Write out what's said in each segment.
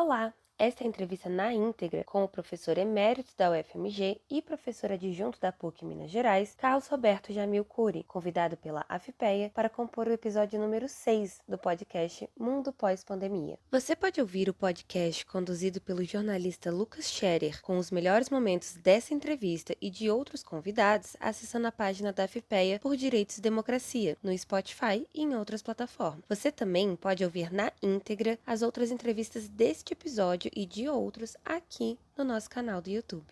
Olá! Esta é a entrevista na íntegra com o professor emérito da UFMG e professor adjunto da PUC Minas Gerais, Carlos Roberto Jamil Cury, convidado pela AFPEA para compor o episódio número 6 do podcast Mundo Pós-Pandemia. Você pode ouvir o podcast conduzido pelo jornalista Lucas Scherer, com os melhores momentos dessa entrevista e de outros convidados, acessando a página da AFPEA por Direitos e Democracia, no Spotify e em outras plataformas. Você também pode ouvir na íntegra as outras entrevistas deste episódio e de outros aqui no nosso canal do YouTube.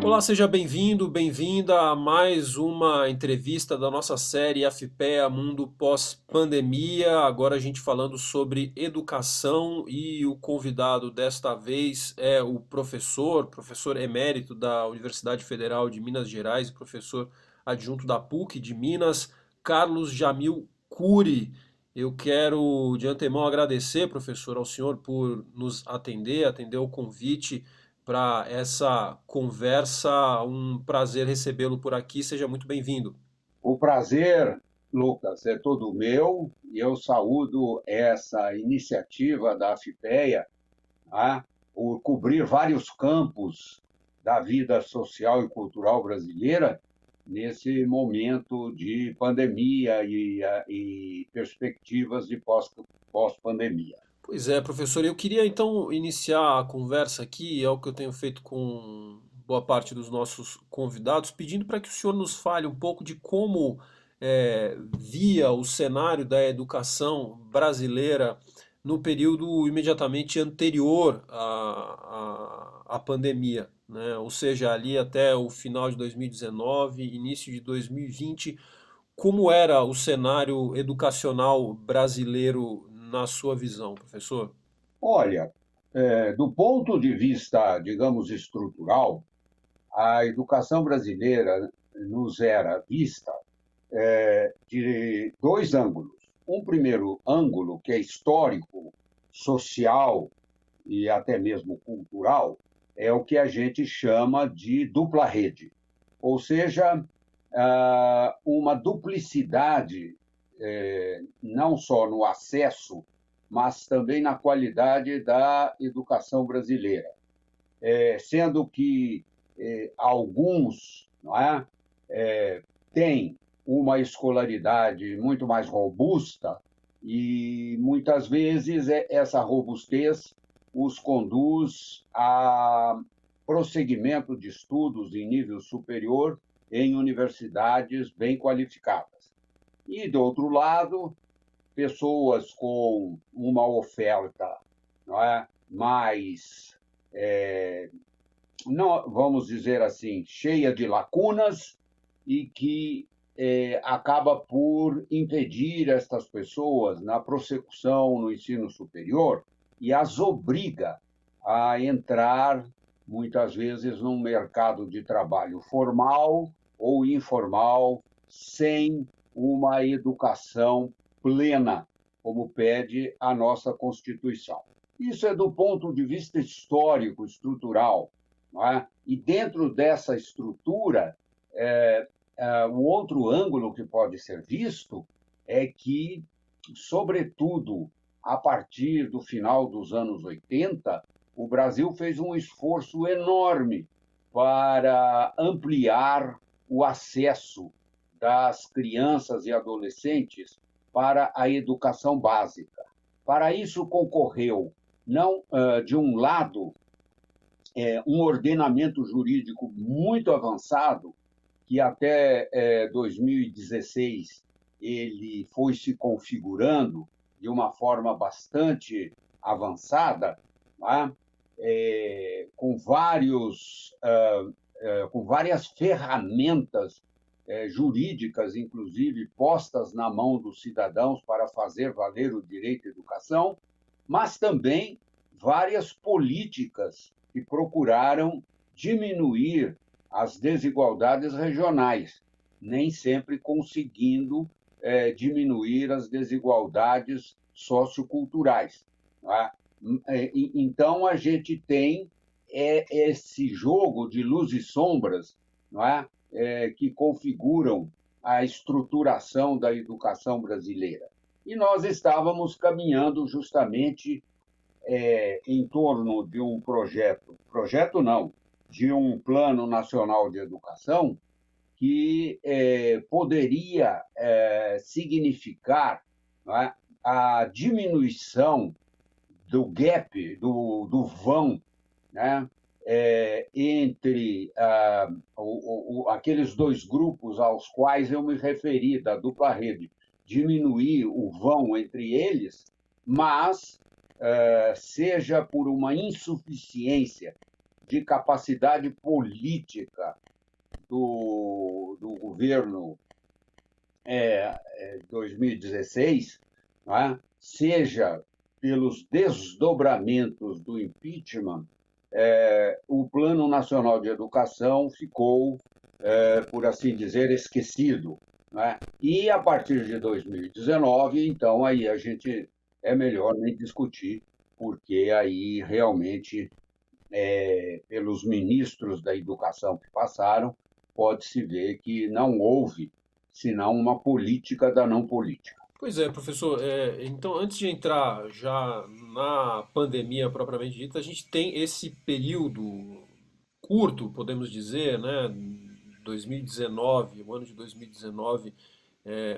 Olá, seja bem-vindo, bem-vinda a mais uma entrevista da nossa série AFPEA Mundo Pós-Pandemia. Agora a gente falando sobre educação e o convidado desta vez é o professor emérito da Universidade Federal de Minas Gerais, professor adjunto da PUC de Minas, Carlos Jamil Cury. Eu quero de antemão agradecer, professor, ao senhor por nos atender o convite para essa conversa. Um prazer recebê-lo por aqui. Seja muito bem-vindo. O prazer, Lucas, é todo meu e eu saúdo essa iniciativa da AFPEA, por cobrir vários campos da vida social e cultural brasileira nesse momento de pandemia e perspectivas de pós-pandemia. Pois é, professor, eu queria então iniciar a conversa aqui, é o que eu tenho feito com boa parte dos nossos convidados, pedindo para que o senhor nos fale um pouco de como via o cenário da educação brasileira no período imediatamente anterior à pandemia, né? Ou seja, ali até o final de 2019, início de 2020, como era o cenário educacional brasileiro na sua visão, professor? Olha, do ponto de vista, digamos, estrutural, a educação brasileira nos era vista de dois ângulos. Um primeiro ângulo, que é histórico, social e até mesmo cultural, é o que a gente chama de dupla rede, ou seja, uma duplicidade, não só no acesso, mas também na qualidade da educação brasileira, sendo que alguns, não é, têm uma escolaridade muito mais robusta e muitas vezes essa robustez os conduz a prosseguimento de estudos em nível superior em universidades bem qualificadas. E, do outro lado, pessoas com uma oferta, não é, mais, não, vamos dizer assim, cheia de lacunas e que acaba por impedir estas pessoas na prossecução no ensino superior e as obriga a entrar, muitas vezes, num mercado de trabalho formal ou informal, sem uma educação plena, como pede a nossa Constituição. Isso é do ponto de vista histórico, estrutural, não é? E dentro dessa estrutura, o outro ângulo que pode ser visto é que, sobretudo, a partir do final dos anos 80, o Brasil fez um esforço enorme para ampliar o acesso das crianças e adolescentes para a educação básica. Para isso concorreu, não de um lado, um ordenamento jurídico muito avançado, que até 2016 ele foi se configurando de uma forma bastante avançada, com várias ferramentas jurídicas, inclusive, postas na mão dos cidadãos para fazer valer o direito à educação, mas também várias políticas que procuraram diminuir as desigualdades regionais, nem sempre conseguindo diminuir as desigualdades socioculturais. Então, a gente tem esse jogo de luz e sombras, que configuram a estruturação da educação brasileira. E nós estávamos caminhando justamente em torno de um projeto não, de um Plano Nacional de Educação que poderia significar, não é, a diminuição do gap, do vão, né, entre aqueles dois grupos aos quais eu me referi, da dupla rede, diminuir o vão entre eles, mas seja por uma insuficiência de capacidade política do governo 2016, né, seja pelos desdobramentos do impeachment, o Plano Nacional de Educação ficou, por assim dizer, esquecido, né? E a partir de 2019, então, aí a gente é melhor nem discutir, porque aí realmente, pelos ministros da educação que passaram, pode-se ver que não houve, senão uma política da não política. Pois é, professor. Então, antes de entrar já na pandemia propriamente dita, a gente tem esse período curto, podemos dizer, né, 2019, o ano de 2019,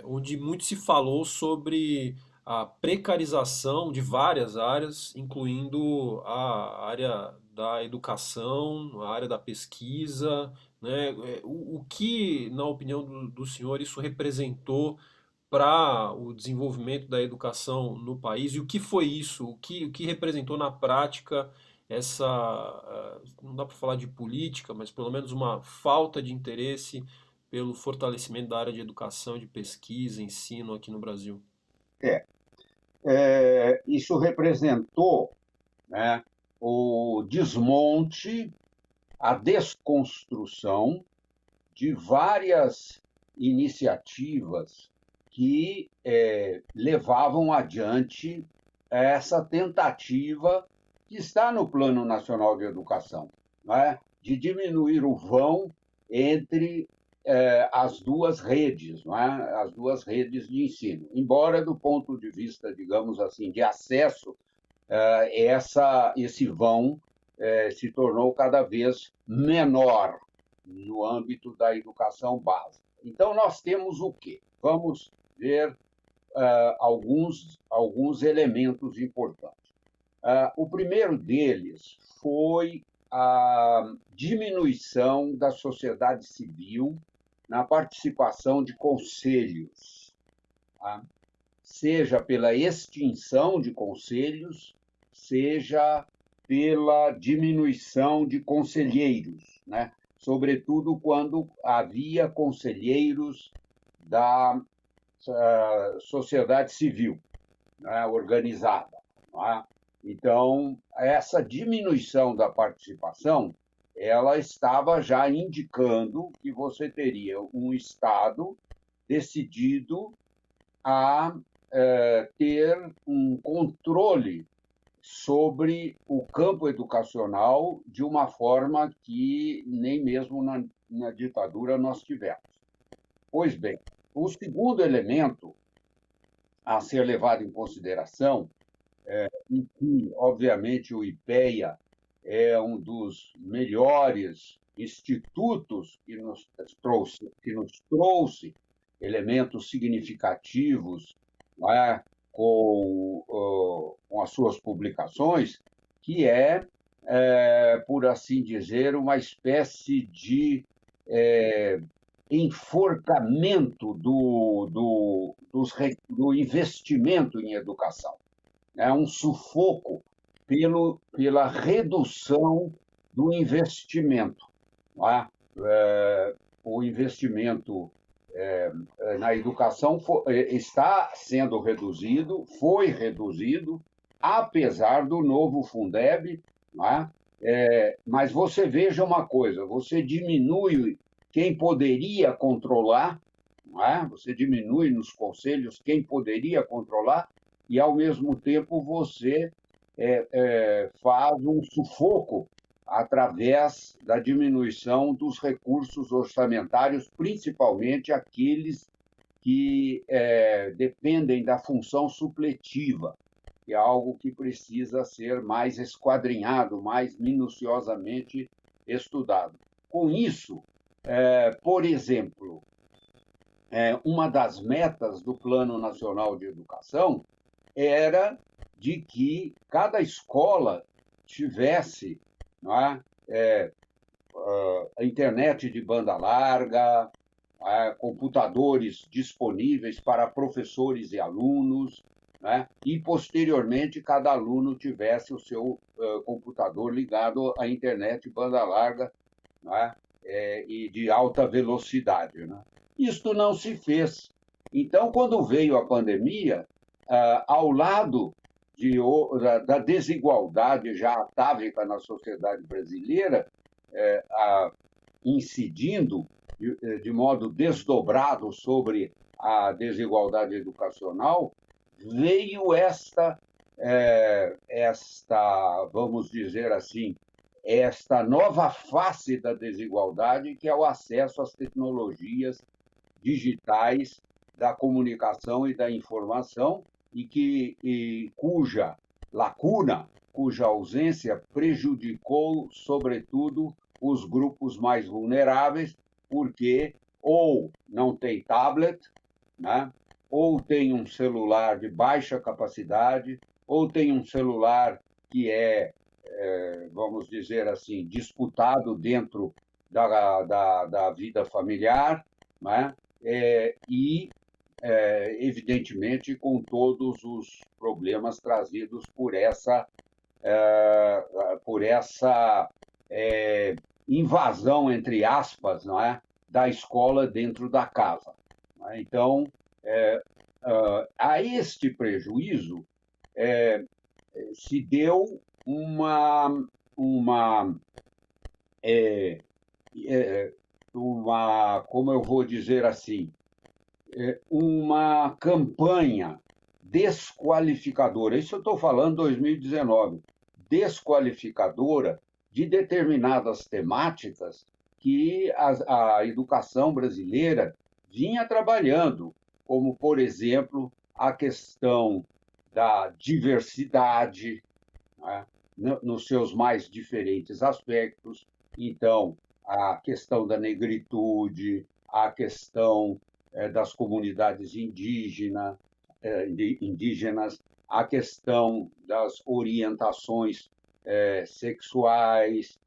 onde muito se falou sobre a precarização de várias áreas, incluindo a área da educação, a área da pesquisa, né? O que, na opinião do senhor, isso representou para o desenvolvimento da educação no país e o que foi isso, o que representou na prática essa, não dá para falar de política, mas pelo menos uma falta de interesse pelo fortalecimento da área de educação, de pesquisa, ensino aqui no Brasil. Isso representou, né, o desmonte, a desconstrução de várias iniciativas que levavam adiante essa tentativa que está no Plano Nacional de Educação, né, de diminuir o vão entre as duas redes, não é? As duas redes de ensino. Embora, do ponto de vista, digamos assim, de acesso, esse vão se tornou cada vez menor no âmbito da educação básica. Então, nós temos o quê? Vamos ver alguns elementos importantes. O primeiro deles foi a diminuição da sociedade civil na participação de conselhos, tá? Seja pela extinção de conselhos, seja pela diminuição de conselheiros, né? Sobretudo quando havia conselheiros da sociedade civil, né, organizada, né? Então, essa diminuição da participação, ela estava já indicando que você teria um Estado decidido a ter um controle sobre o campo educacional de uma forma que nem mesmo na ditadura nós tivemos. Pois bem, o segundo elemento a ser levado em consideração, em que, obviamente, o IPEA é um dos melhores institutos que nos trouxe elementos significativos, não é, com as suas publicações, que por assim dizer, uma espécie de enforcamento do investimento em educação. É um sufoco pela redução do investimento. Não é? O investimento na educação está sendo reduzido, foi reduzido, apesar do novo Fundeb, não é? Mas você veja uma coisa, você diminui quem poderia controlar, não é? Você diminui nos conselhos quem poderia controlar e, ao mesmo tempo, você faz um sufoco através da diminuição dos recursos orçamentários, principalmente aqueles que dependem da função supletiva, que é algo que precisa ser mais esquadrinhado, mais minuciosamente estudado. Com isso, por exemplo, uma das metas do Plano Nacional de Educação era de que cada escola tivesse, não é, a internet de banda larga, computadores disponíveis para professores e alunos, né? E, posteriormente, cada aluno tivesse o seu computador ligado à internet de banda larga, né? E de alta velocidade, né? Isto não se fez. Então, quando veio a pandemia, ao lado da desigualdade já atávica na sociedade brasileira, incidindo de modo desdobrado sobre a desigualdade educacional, veio esta, vamos dizer assim, esta nova face da desigualdade, que é o acesso às tecnologias digitais da comunicação e da informação, e cuja lacuna, cuja ausência prejudicou, sobretudo, os grupos mais vulneráveis, porque ou não tem tablet, né? Ou tem um celular de baixa capacidade, ou tem um celular que vamos dizer assim, disputado dentro da vida familiar, né? E, evidentemente, com todos os problemas trazidos por essa invasão, entre aspas, não é, da escola dentro da casa. Então, a este prejuízo se deu como eu vou dizer assim, uma campanha desqualificadora, isso eu estou falando em 2019, desqualificadora de determinadas temáticas que a educação brasileira vinha trabalhando, como, por exemplo, a questão da diversidade, né, nos seus mais diferentes aspectos. Então, a questão da negritude, a questão das comunidades indígenas, a questão das orientações sexuais,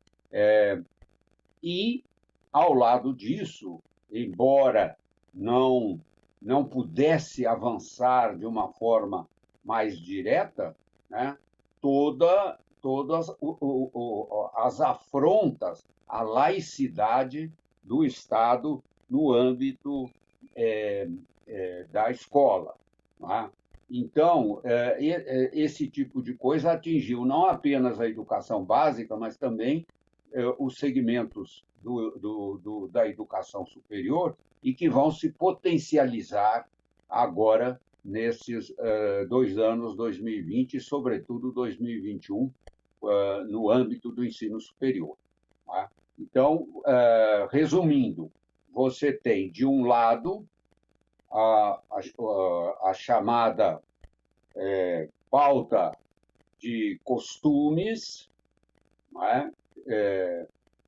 e, ao lado disso, embora não pudesse avançar de uma forma mais direta, né, todas as afrontas à laicidade do Estado no âmbito da escola. Né? Então, esse tipo de coisa atingiu não apenas a educação básica, mas também os segmentos da educação superior, e que vão se potencializar agora nesses 2 anos, 2020 e, sobretudo, 2021, no âmbito do ensino superior. Tá? Então, resumindo, você tem, de um lado, a chamada pauta de costumes, não é?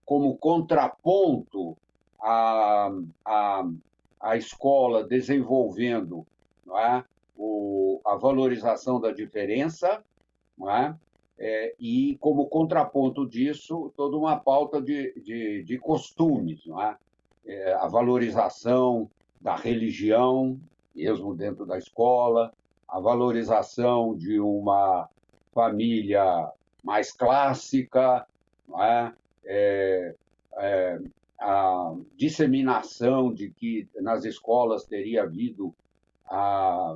Como contraponto à escola desenvolvendo, não é? A valorização da diferença, não é? E, como contraponto disso, toda uma pauta de costumes, não é? A valorização da religião, mesmo dentro da escola, a valorização de uma família mais clássica, não é? A disseminação de que nas escolas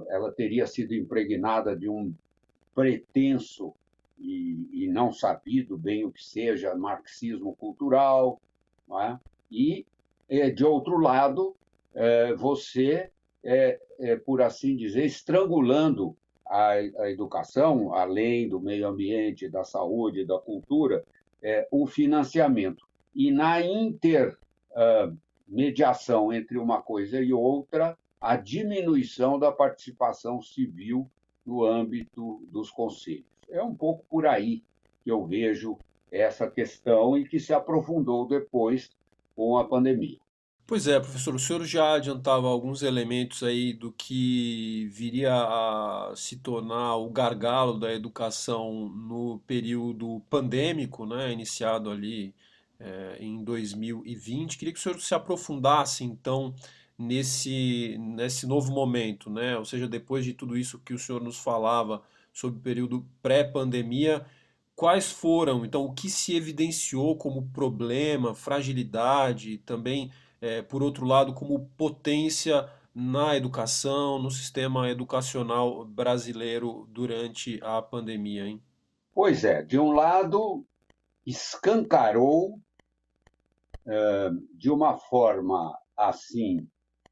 ela teria sido impregnada de um pretenso e não sabido bem o que seja marxismo cultural, não é? E, de outro lado, você, por assim dizer, estrangulando a educação, além do meio ambiente, da saúde, da cultura, o financiamento. E na intermediação entre uma coisa e outra, a diminuição da participação civil no âmbito dos conselhos. É um pouco por aí que eu vejo essa questão e que se aprofundou depois com a pandemia. Pois é, professor, o senhor já adiantava alguns elementos aí do que viria a se tornar o gargalo da educação no período pandêmico, né, iniciado ali em 2020. Queria que o senhor se aprofundasse, então, nesse novo momento, né? Ou seja, depois de tudo isso que o senhor nos falava sobre o período pré-pandemia, quais foram, então, o que se evidenciou como problema, fragilidade, também por outro lado, como potência na educação, no sistema educacional brasileiro durante a pandemia, hein? Pois é, de um lado, escancarou de uma forma assim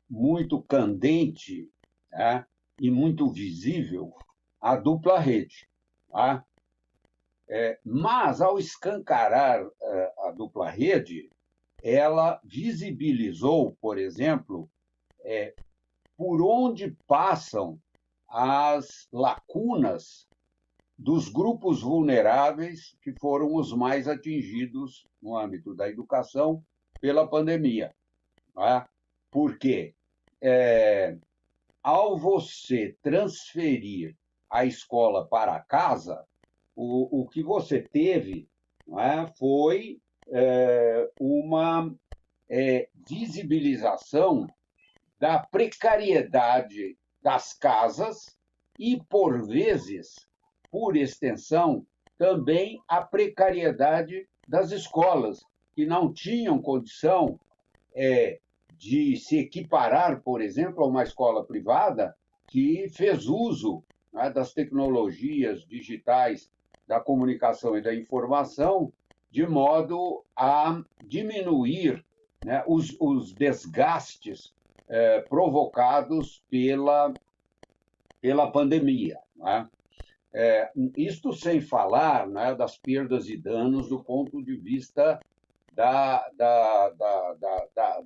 muito candente, né, e muito visível a dupla rede. Tá? Mas, ao escancarar a dupla rede, ela visibilizou, por exemplo, por onde passam as lacunas dos grupos vulneráveis que foram os mais atingidos no âmbito da educação pela pandemia. Tá? Porque, ao você transferir a escola para casa, o que você teve, não é, foi uma visibilização da precariedade das casas e, por vezes, por extensão, também a precariedade das escolas, que não tinham condição de se equiparar, por exemplo, a uma escola privada que fez uso, né, das tecnologias digitais da comunicação e da informação, de modo a diminuir, né, os desgastes provocados pela pandemia. Né? Isto sem falar, né, das perdas e danos do ponto de vista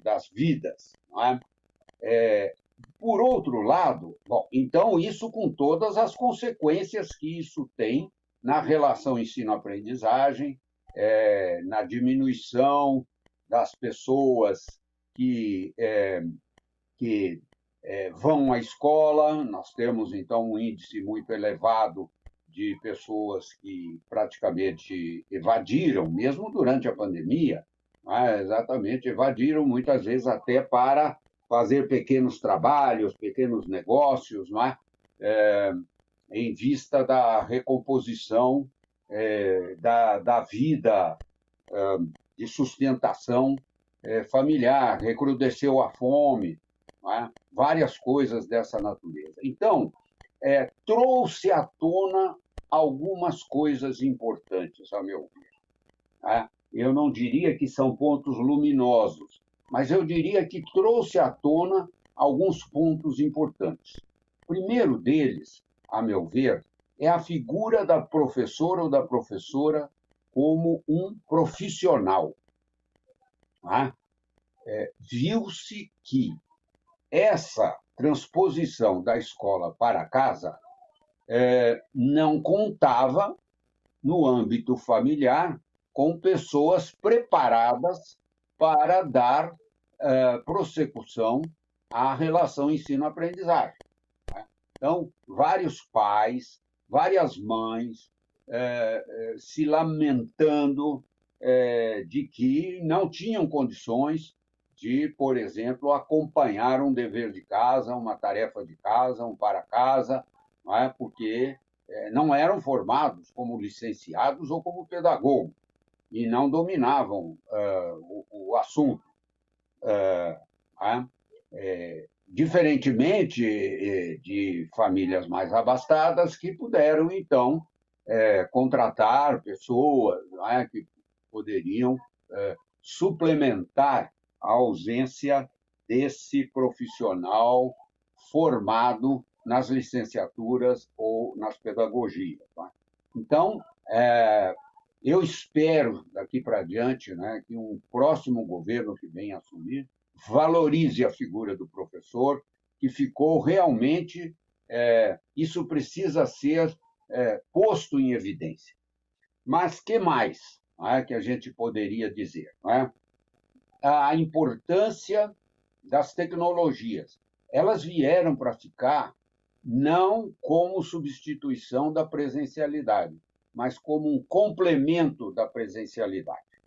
das vidas. Não é? Por outro lado, bom, então isso com todas as consequências que isso tem na relação ensino-aprendizagem, na diminuição das pessoas que vão à escola. Nós temos, então, um índice muito elevado de pessoas que praticamente evadiram, mesmo durante a pandemia, né? Exatamente, evadiram muitas vezes até para fazer pequenos trabalhos, pequenos negócios, não é? Em vista da recomposição da vida de sustentação familiar, recrudesceu a fome, não é? Várias coisas dessa natureza. Então, trouxe à tona algumas coisas importantes, a meu ver. Eu não diria que são pontos luminosos, mas eu diria que trouxe à tona alguns pontos importantes. O primeiro deles, a meu ver, é a figura da professora ou da professora como um profissional. Viu-se que essa transposição da escola para casa não contava, no âmbito familiar, com pessoas preparadas para dar prossecução à relação ensino-aprendizagem. Então, vários pais, várias mães se lamentando de que não tinham condições de, por exemplo, acompanhar um dever de casa, uma tarefa de casa, um para casa, não é? Porque não eram formados como licenciados ou como pedagogos e não dominavam o assunto. Diferentemente de famílias mais abastadas que puderam, então, contratar pessoas, não é, que poderiam suplementar a ausência desse profissional formado nas licenciaturas ou nas pedagogias. Tá? Então, Eu espero, daqui para diante, né, que um próximo governo que venha assumir valorize a figura do professor, que ficou realmente. Isso precisa ser posto em evidência. Mas que mais, não é, que a gente poderia dizer? Não é? A importância das tecnologias. Elas vieram para ficar não como substituição da presencialidade, mas como um complemento da presencialidade.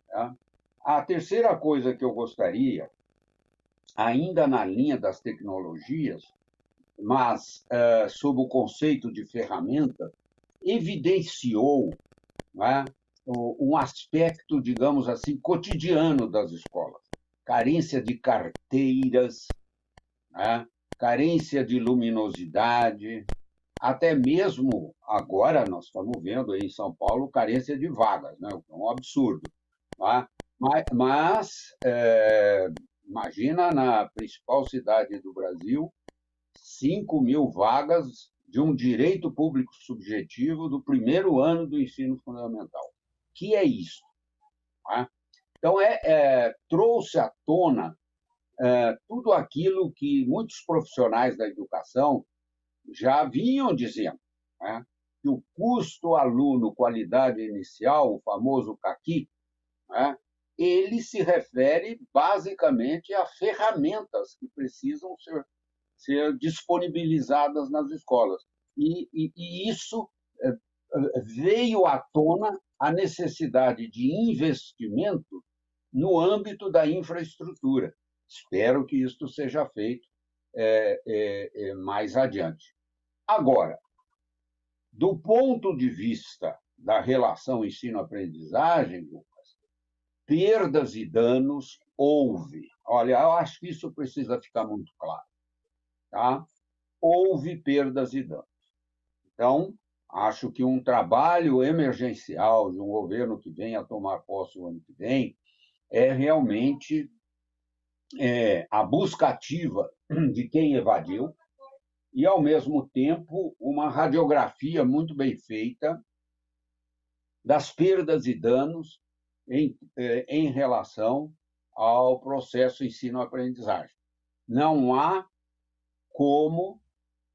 Tá? A terceira coisa que eu gostaria, ainda na linha das tecnologias, mas sob o conceito de ferramenta, evidenciou, né, um aspecto, digamos assim, cotidiano das escolas. Carência de carteiras, né, carência de luminosidade, até mesmo agora nós estamos vendo aí em São Paulo carência de vagas, né? É um absurdo. Tá? Mas imagina na principal cidade do Brasil, 5.000 vagas de um direito público subjetivo do primeiro ano do ensino fundamental. Que é isso? Tá? Então, trouxe à tona tudo aquilo que muitos profissionais da educação já vinham dizendo, né? Que o custo aluno qualidade inicial, o famoso CAQI, né? Ele se refere basicamente a ferramentas que precisam ser disponibilizadas nas escolas. E isso veio à tona a necessidade de investimento no âmbito da infraestrutura. Espero que isto seja feito mais adiante. Agora, do ponto de vista da relação ensino-aprendizagem, Lucas, perdas e danos houve. Olha, eu acho que isso precisa ficar muito claro. Tá? Houve perdas e danos. Então, acho que um trabalho emergencial de um governo que venha a tomar posse o ano que vem é realmente a busca ativa de quem evadiu e, ao mesmo tempo, uma radiografia muito bem feita das perdas e danos em relação ao processo ensino-aprendizagem. Não há como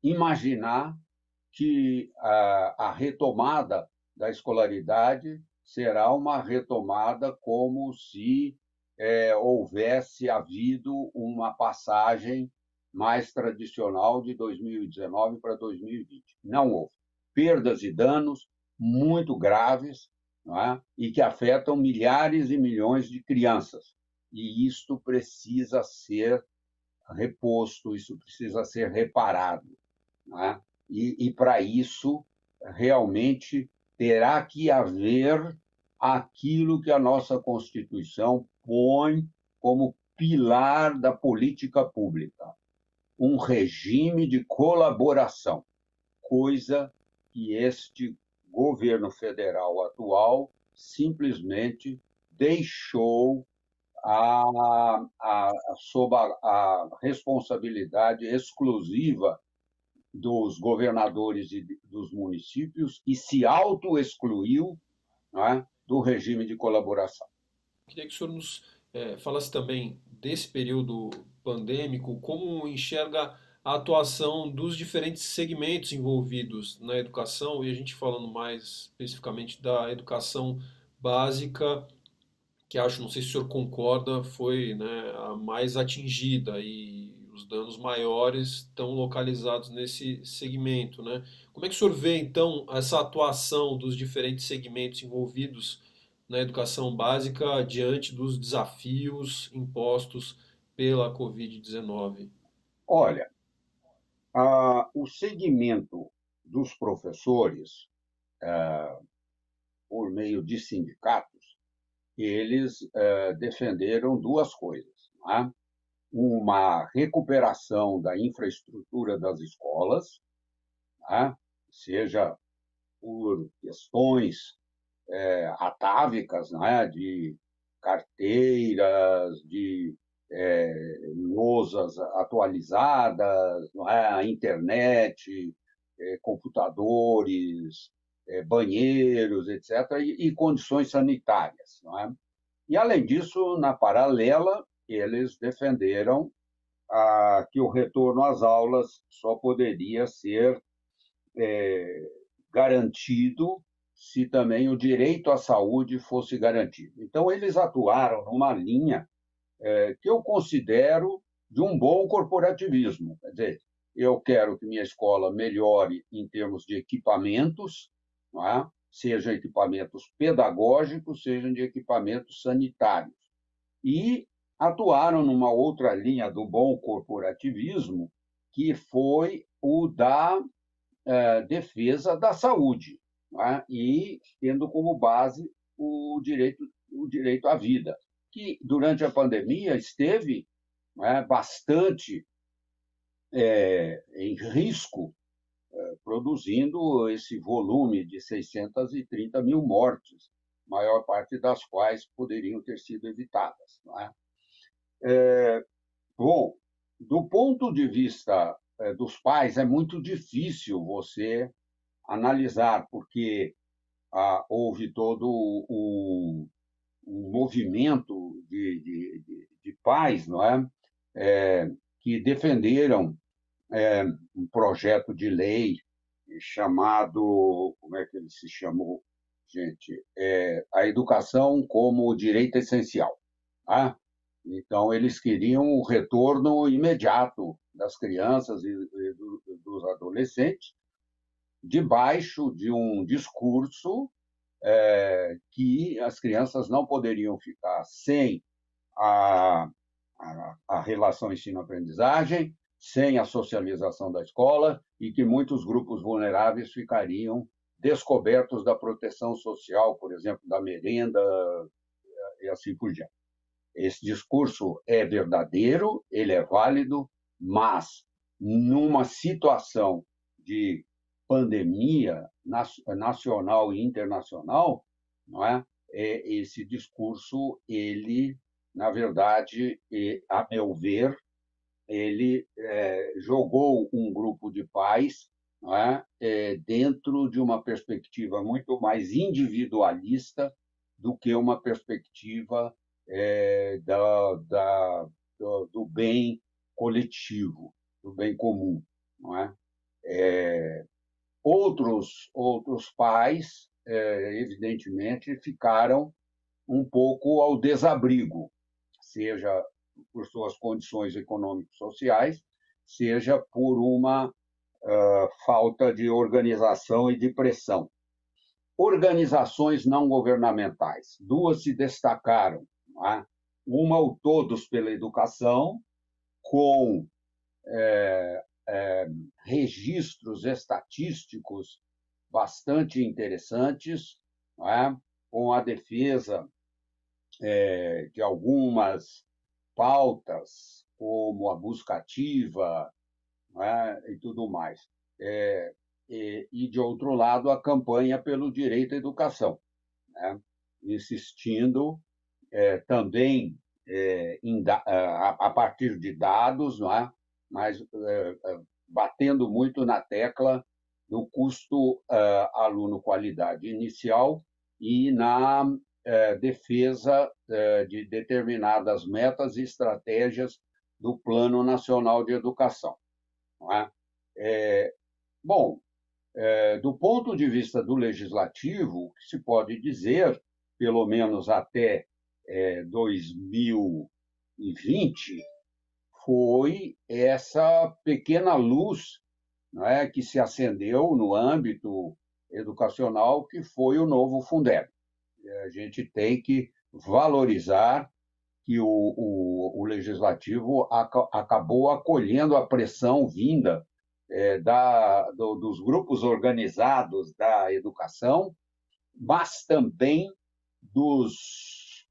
imaginar que a retomada da escolaridade será uma retomada como se houvesse havido uma passagem mais tradicional de 2019 para 2020. Não houve. Perdas e danos muito graves, não é? E que afetam milhares e milhões de crianças. E isto precisa ser reposto, isso precisa ser reparado. Não é? E para isso, realmente, terá que haver aquilo que a nossa Constituição põe como pilar da política pública, um regime de colaboração, coisa que este governo federal atual simplesmente deixou sob a responsabilidade exclusiva dos governadores e dos municípios e se auto-excluiu, né, do regime de colaboração. Queria que o senhor nos falasse também desse período pandêmico, como enxerga a atuação dos diferentes segmentos envolvidos na educação, e a gente falando mais especificamente da educação básica, que acho, não sei se o senhor concorda, foi, né, a mais atingida e os danos maiores estão localizados nesse segmento, né? Como é que o senhor vê, então, essa atuação dos diferentes segmentos envolvidos na educação básica diante dos desafios impostos pela Covid-19? Olha, o segmento dos professores, por meio de sindicatos, eles defenderam duas coisas, né? Uma recuperação da infraestrutura das escolas, né? Seja por questões atávicas, né? De carteiras, de lousas atualizadas, não é? A internet, computadores, banheiros, etc., e condições sanitárias. Não é? E, além disso, na paralela, eles defenderam que o retorno às aulas só poderia ser garantido se também o direito à saúde fosse garantido. Então, eles atuaram numa linha que eu considero de um bom corporativismo. Quer dizer, eu quero que minha escola melhore em termos de equipamentos, não é? Sejam equipamentos pedagógicos, sejam de equipamentos sanitários. E atuaram numa outra linha do bom corporativismo, que foi o da defesa da saúde, não é? E tendo como base o direito à vida, que durante a pandemia esteve, não é, bastante em risco, produzindo esse volume de 630 mil mortes, maior parte das quais poderiam ter sido evitadas. Não é? Bom, do ponto de vista dos pais, é muito difícil você analisar, porque houve todo um movimento de pais, não é? Que defenderam um projeto de lei chamado, como é que ele se chamou, gente? A educação como direito essencial. Tá? Então, eles queriam o retorno imediato das crianças e dos adolescentes, debaixo de um discurso que as crianças não poderiam ficar sem a, a relação ensino-aprendizagem, sem a socialização da escola, e que muitos grupos vulneráveis ficariam descobertos da proteção social, por exemplo, da merenda e assim por diante. Esse discurso é verdadeiro, ele é válido, mas numa situação de pandemia nacional e internacional, não é? Esse discurso, ele, na verdade, a meu ver, ele jogou um grupo de pais, não é? Dentro de uma perspectiva muito mais individualista do que uma perspectiva do bem coletivo, do bem comum. Não é? Outros pais, evidentemente, ficaram um pouco ao desabrigo, seja por suas condições econômico-sociais, seja por uma falta de organização e de pressão. Organizações não governamentais, duas se destacaram. Não é? Uma, o Todos pela Educação, com registros estatísticos bastante interessantes, não é? Com a defesa de algumas pautas, como a busca ativa, não é? E tudo mais. E, de outro lado, a campanha pelo direito à educação, né? Insistindo também a partir de dados, não é? Mas batendo muito na tecla do custo aluno-qualidade inicial e na defesa de determinadas metas e estratégias do Plano Nacional de Educação. Não é? Bom, do ponto de vista do legislativo, o que se pode dizer, pelo menos até 2020, foi essa pequena luz, não é, que se acendeu no âmbito educacional, que foi o novo Fundeb. A gente tem que valorizar que o legislativo acabou acolhendo a pressão vinda dos grupos organizados da educação, mas também dos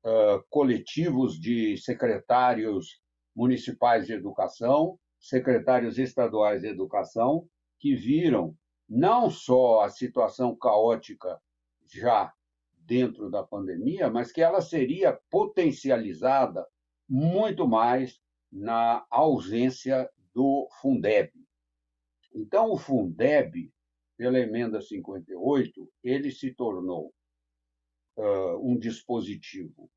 coletivos de secretários municipais de educação, secretários estaduais de educação, que viram não só a situação caótica já dentro da pandemia, mas que ela seria potencializada muito mais na ausência do Fundeb. Então, o Fundeb pela emenda 58, ele se tornou um dispositivo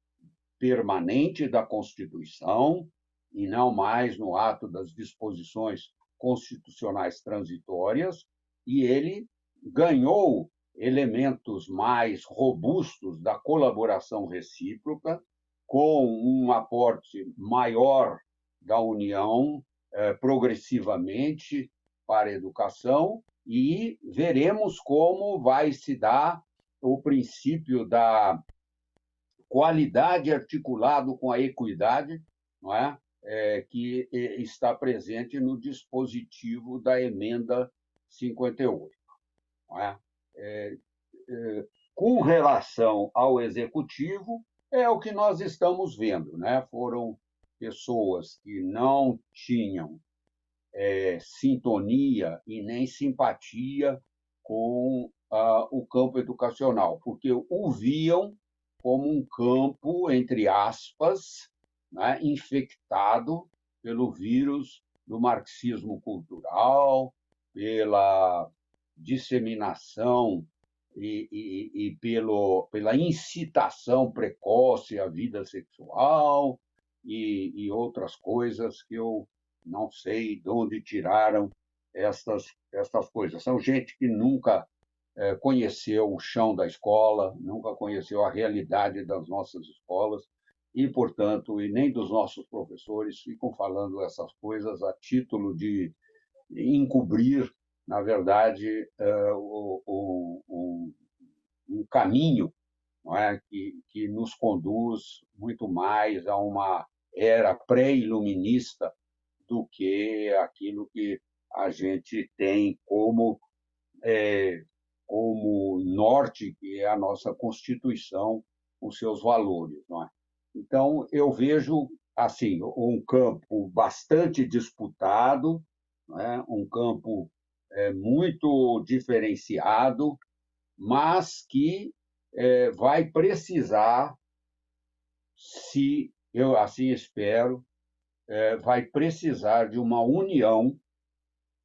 permanente da Constituição e não mais no ato das disposições constitucionais transitórias, e ele ganhou elementos mais robustos da colaboração recíproca, com um aporte maior da União progressivamente para a educação, e veremos como vai se dar o princípio da qualidade articulado com a equidade, não é? Que está presente no dispositivo da emenda 58. Não é? Com relação ao executivo, é o que nós estamos vendo, né? Foram pessoas que não tinham sintonia e nem simpatia com o campo educacional, porque o viam como um campo, entre aspas, né, infectado pelo vírus do marxismo cultural, pela disseminação e pela incitação precoce à vida sexual e outras coisas que eu não sei de onde tiraram estas coisas. São gente que nunca conheceu o chão da escola, nunca conheceu a realidade das nossas escolas e, portanto, e nem dos nossos professores, ficam falando essas coisas a título de encobrir, na verdade, um caminho, não é? que nos conduz muito mais a uma era pré-iluminista do que aquilo que a gente tem como norte, que é a nossa Constituição, os seus valores. Não é? Então, eu vejo assim um campo bastante disputado, não é? Um campo muito diferenciado, mas que vai precisar, se eu assim espero, vai precisar de uma união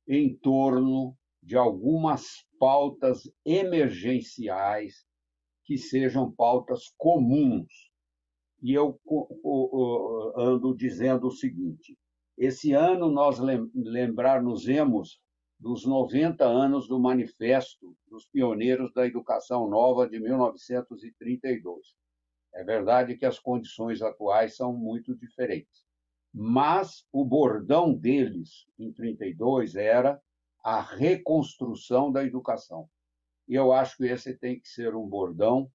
em torno de algumas pautas emergenciais que sejam pautas comuns. E eu ando dizendo o seguinte: esse ano nós lembrar-nos-emos dos 90 anos do Manifesto dos Pioneiros da Educação Nova de 1932. É verdade que as condições atuais são muito diferentes, mas o bordão deles, em 32, era a reconstrução da educação. E eu acho que esse tem que ser um bordão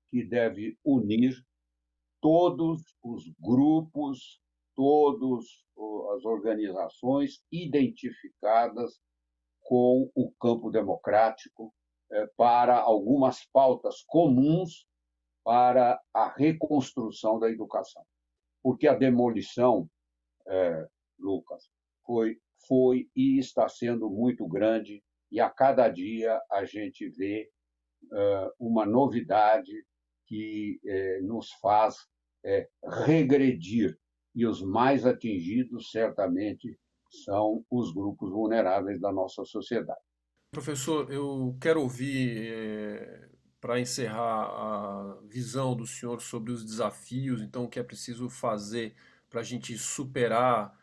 que deve unir todos os grupos, todas as organizações identificadas com o campo democrático para algumas pautas comuns para a reconstrução da educação. Porque a demolição, Lucas, foi e está sendo muito grande, e a cada dia a gente vê uma novidade que nos faz regredir, e os mais atingidos, certamente, são os grupos vulneráveis da nossa sociedade. Professor, eu quero ouvir, para encerrar, a visão do senhor sobre os desafios, então, o que é preciso fazer para a gente superar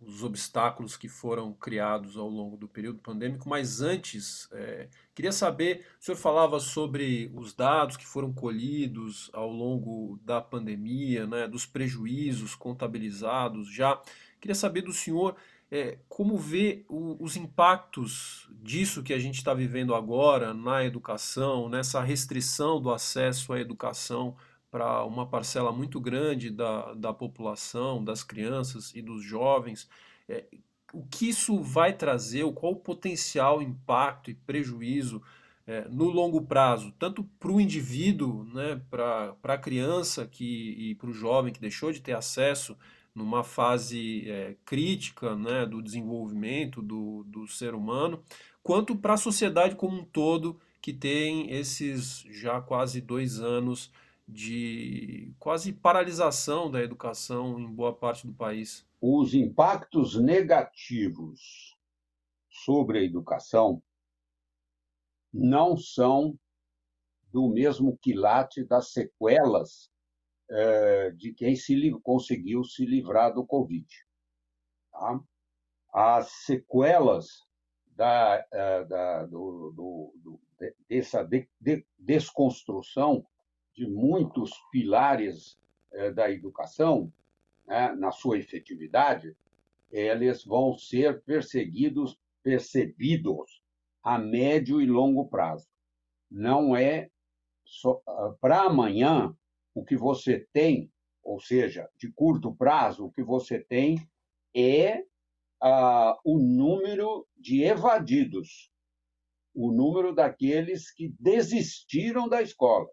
os obstáculos que foram criados ao longo do período pandêmico. Mas antes, queria saber, o senhor falava sobre os dados que foram colhidos ao longo da pandemia, né, dos prejuízos contabilizados já. Queria saber do senhor como vê os impactos disso que a gente está vivendo agora na educação, nessa restrição do acesso à educação para uma parcela muito grande da população, das crianças e dos jovens. O que isso vai trazer, qual o potencial impacto e prejuízo no longo prazo, tanto para o indivíduo, né, para a criança e para o jovem que deixou de ter acesso numa fase crítica, né, do desenvolvimento do ser humano, quanto para a sociedade como um todo, que tem esses já quase 2 anos de quase paralisação da educação em boa parte do país. Os impactos negativos sobre a educação não são do mesmo quilate das sequelas de quem conseguiu se livrar do Covid. Tá? As sequelas dessa desconstrução de muitos pilares da educação, né, na sua efetividade, eles vão ser percebidos a médio e longo prazo. Não é para amanhã o que você tem, ou seja, de curto prazo, o que você tem é o número de evadidos, o número daqueles que desistiram da escola,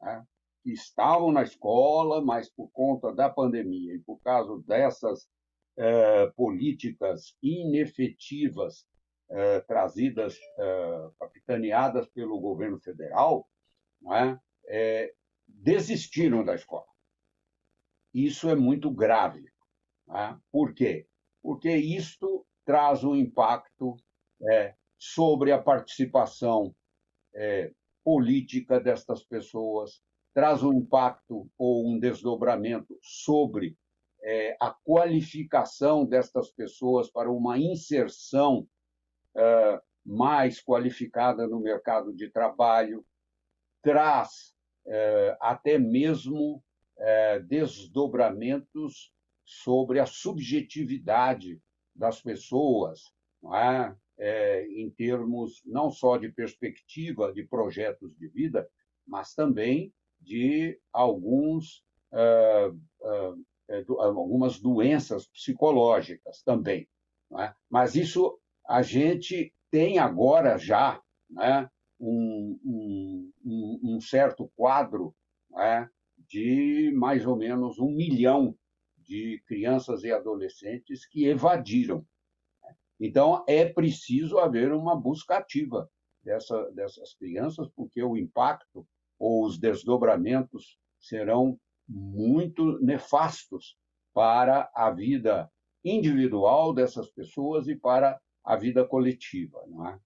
né? Que estavam na escola, mas por conta da pandemia e por causa dessas políticas inefetivas trazidas, capitaneadas pelo governo federal, né, desistiram da escola. Isso é muito grave. Né? Por quê? Porque isto traz um impacto sobre a participação política destas pessoas, traz um impacto ou um desdobramento sobre a qualificação destas pessoas para uma inserção mais qualificada no mercado de trabalho, traz até mesmo desdobramentos sobre a subjetividade das pessoas, não é? Em termos não só de perspectiva de projetos de vida, mas também de algumas doenças psicológicas também. Não é? Mas isso a gente tem agora já, né, um certo quadro, né, de mais ou menos 1 milhão de crianças e adolescentes que evadiram. Então, é preciso haver uma busca ativa dessas crianças, porque o impacto ou os desdobramentos serão muito nefastos para a vida individual dessas pessoas e para a vida coletiva. Não é?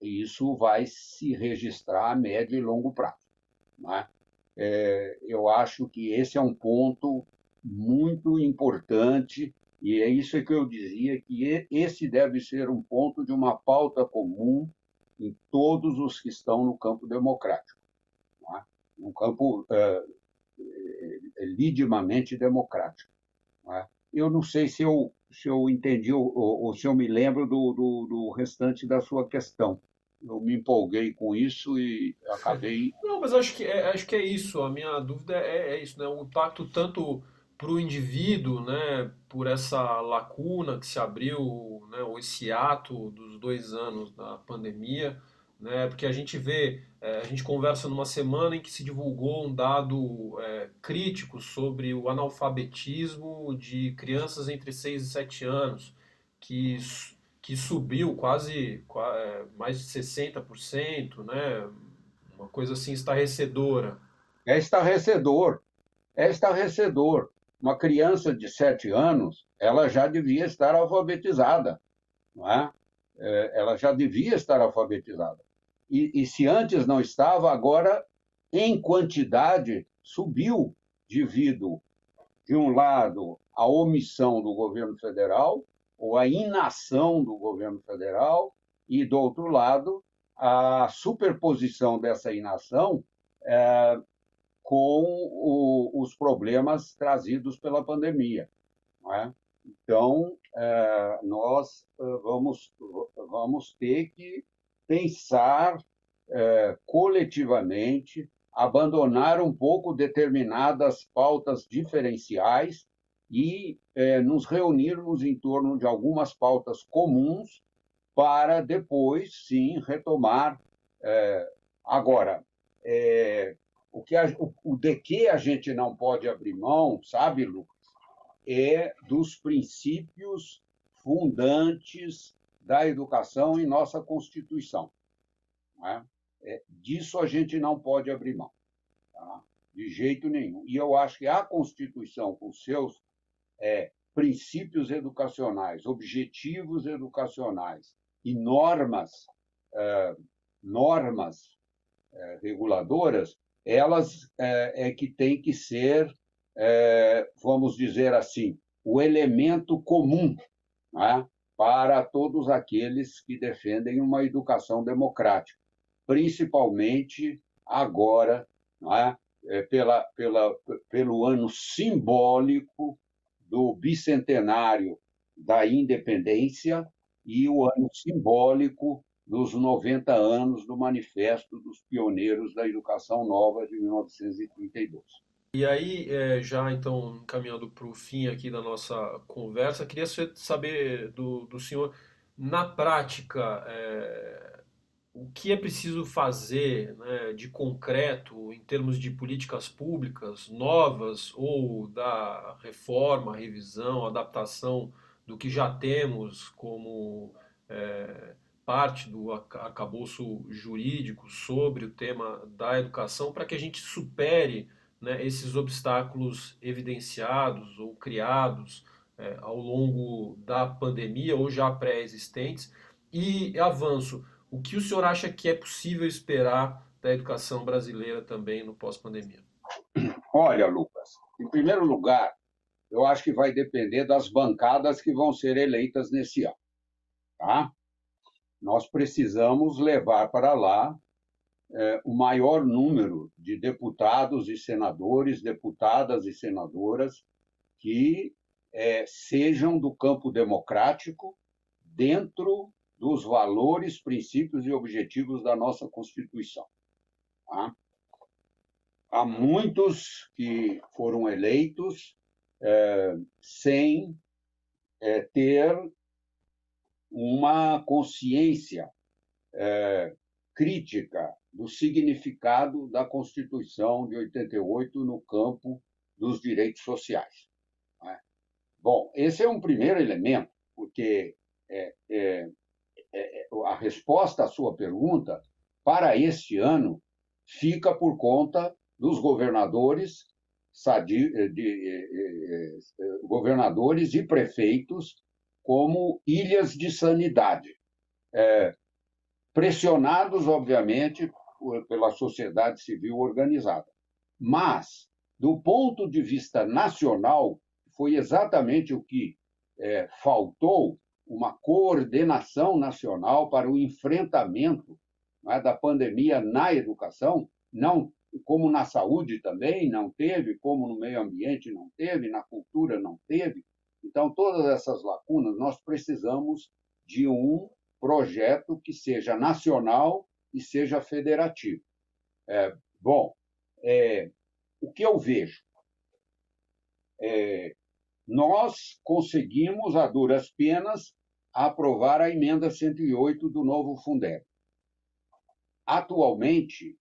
Isso vai se registrar a médio e longo prazo. Não é? Eu acho que esse é um ponto muito importante e é isso que eu dizia, que esse deve ser um ponto de uma pauta comum em todos os que estão no campo democrático, não é? Um campo lidimamente democrático. Não é? Eu não sei se eu entendi ou se eu me lembro do restante da sua questão. Eu me empolguei com isso e acabei. Não, mas acho que é isso. A minha dúvida é isso, né? O impacto tanto para o indivíduo, né? Por essa lacuna que se abriu, né? Ou esse ato dos 2 anos da pandemia, né? Porque a gente vê, a gente conversa numa semana em que se divulgou um dado crítico sobre o analfabetismo de crianças entre 6 e 7 anos, que que subiu mais de 60%, né? Uma coisa assim estarrecedora. É estarrecedor, é estarrecedor. Uma criança de 7 anos, ela já devia estar alfabetizada, não é? Ela já devia estar alfabetizada. E se antes não estava, agora, em quantidade, subiu devido, de um lado, à omissão do governo federal, ou à inação do governo federal, e, do outro lado, a superposição dessa inação com os problemas trazidos pela pandemia. Não é? Então, nós vamos ter que pensar coletivamente, abandonar um pouco determinadas pautas diferenciais e nos reunirmos em torno de algumas pautas comuns para depois, sim, retomar. Agora, o de que a gente não pode abrir mão, sabe, Lucas, é dos princípios fundantes da educação em nossa Constituição. Não é? Disso a gente não pode abrir mão, tá? De jeito nenhum. E eu acho que a Constituição, com seus princípios educacionais, objetivos educacionais e normas normas reguladoras, elas é que têm que ser, vamos dizer assim, o elemento comum, né, para todos aqueles que defendem uma educação democrática, principalmente agora, né, pelo ano simbólico do bicentenário da independência e o ano simbólico dos 90 anos do Manifesto dos Pioneiros da Educação Nova de 1932. E aí, já então, caminhando para o fim aqui da nossa conversa, queria saber do senhor, na prática, o que é preciso fazer, né, de concreto em termos de políticas públicas novas ou da reforma, revisão, adaptação do que já temos como parte do arcabouço jurídico sobre o tema da educação para que a gente supere, né, esses obstáculos evidenciados ou criados ao longo da pandemia ou já pré-existentes e avanço. O que o senhor acha que é possível esperar da educação brasileira também no pós-pandemia? Olha, Lucas, em primeiro lugar, eu acho que vai depender das bancadas que vão ser eleitas nesse ano. Tá? Nós precisamos levar para lá o maior número de deputados e senadores, deputadas e senadoras que sejam do campo democrático dentro dos valores, princípios e objetivos da nossa Constituição. Tá? Há muitos que foram eleitos sem ter uma consciência crítica do significado da Constituição de 88 no campo dos direitos sociais. Né? Bom, esse é um primeiro elemento, porque a resposta à sua pergunta, para este ano, fica por conta dos governadores, governadores e prefeitos como ilhas de sanidade, pressionados, obviamente, pela sociedade civil organizada. Mas, do ponto de vista nacional, foi exatamente o que faltou, uma coordenação nacional para o enfrentamento, né, da pandemia na educação, não, como na saúde também não teve, como no meio ambiente não teve, na cultura não teve. Então, todas essas lacunas, nós precisamos de um projeto que seja nacional e seja federativo. O que eu vejo? Nós conseguimos, a duras penas, aprovar a emenda 108 do novo Fundeb. Atualmente,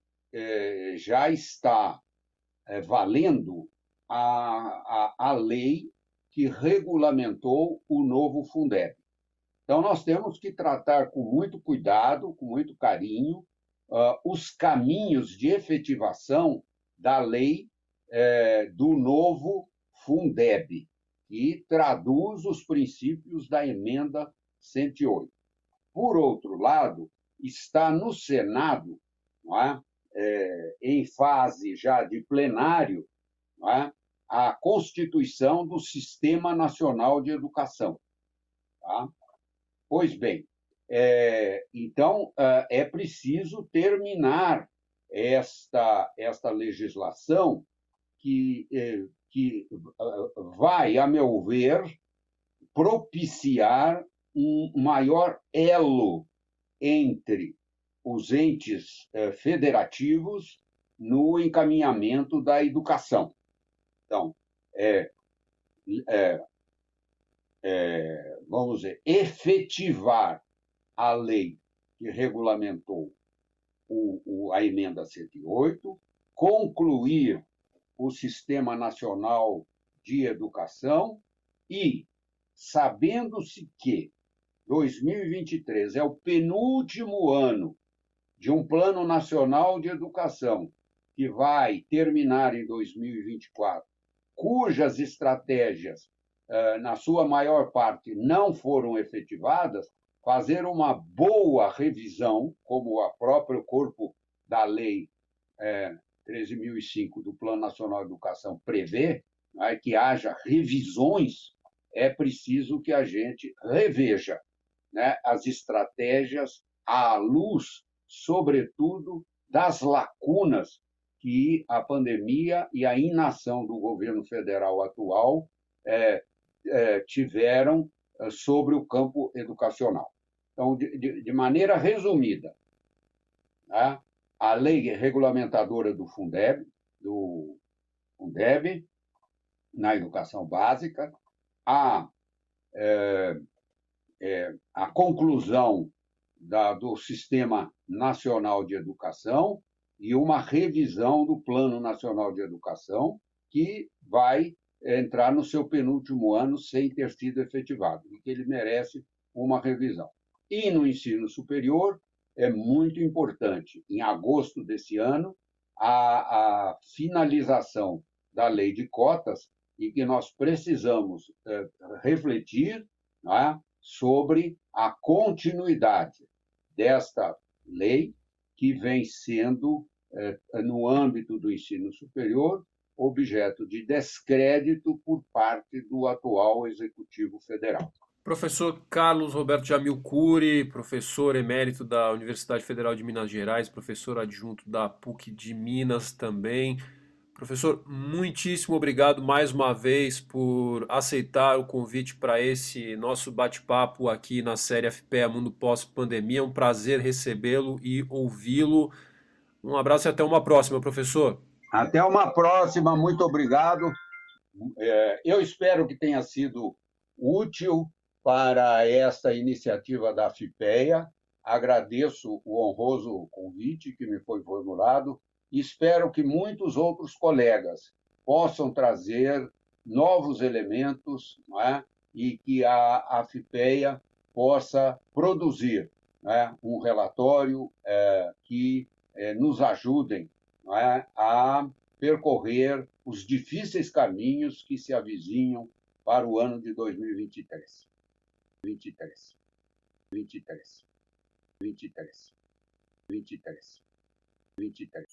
já está valendo a lei que regulamentou o novo Fundeb. Então, nós temos que tratar com muito cuidado, com muito carinho, os caminhos de efetivação da lei do novo Fundeb, que traduz os princípios da emenda 108. Por outro lado, está no Senado, não é? Em fase já de plenário, não é? A Constituição do Sistema Nacional de Educação. Tá? Pois bem, então é preciso terminar esta legislação que vai, a meu ver, propiciar um maior elo entre os entes federativos no encaminhamento da educação. Então, vamos dizer, efetivar a lei que regulamentou a emenda 108, concluir o Sistema Nacional de Educação e, sabendo-se que 2023 é o penúltimo ano de um Plano Nacional de Educação que vai terminar em 2024, cujas estratégias, na sua maior parte, não foram efetivadas, fazer uma boa revisão, como o próprio corpo da Lei 13.005 do Plano Nacional de Educação prevê, né, que haja revisões, é preciso que a gente reveja, né, as estratégias à luz, sobretudo, das lacunas que a pandemia e a inação do governo federal atual tiveram sobre o campo educacional. Então, de maneira resumida, né, a lei regulamentadora do Fundeb, na educação básica, a conclusão do Sistema Nacional de Educação e uma revisão do Plano Nacional de Educação, que vai entrar no seu penúltimo ano sem ter sido efetivado, e que ele merece uma revisão. E no ensino superior, é muito importante, em agosto desse ano, a finalização da lei de cotas, e que nós precisamos refletir, né, sobre a continuidade desta lei, que vem sendo, no âmbito do ensino superior, objeto de descrédito por parte do atual Executivo Federal. Professor Carlos Roberto Jamil Cury, professor emérito da Universidade Federal de Minas Gerais, professor adjunto da PUC de Minas também. Professor, muitíssimo obrigado mais uma vez por aceitar o convite para esse nosso bate-papo aqui na série FPEA Mundo Pós-Pandemia. É um prazer recebê-lo e ouvi-lo. Um abraço e até uma próxima, professor. Até uma próxima, muito obrigado. Eu espero que tenha sido útil para esta iniciativa da FPEA. Agradeço o honroso convite que me foi formulado. Espero que muitos outros colegas possam trazer novos elementos, não é? E que a FPEA possa produzir, não é, um relatório que nos ajudem, não é, a percorrer os difíceis caminhos que se avizinham para o ano de 2023. 23, 23, 23, 23. 23.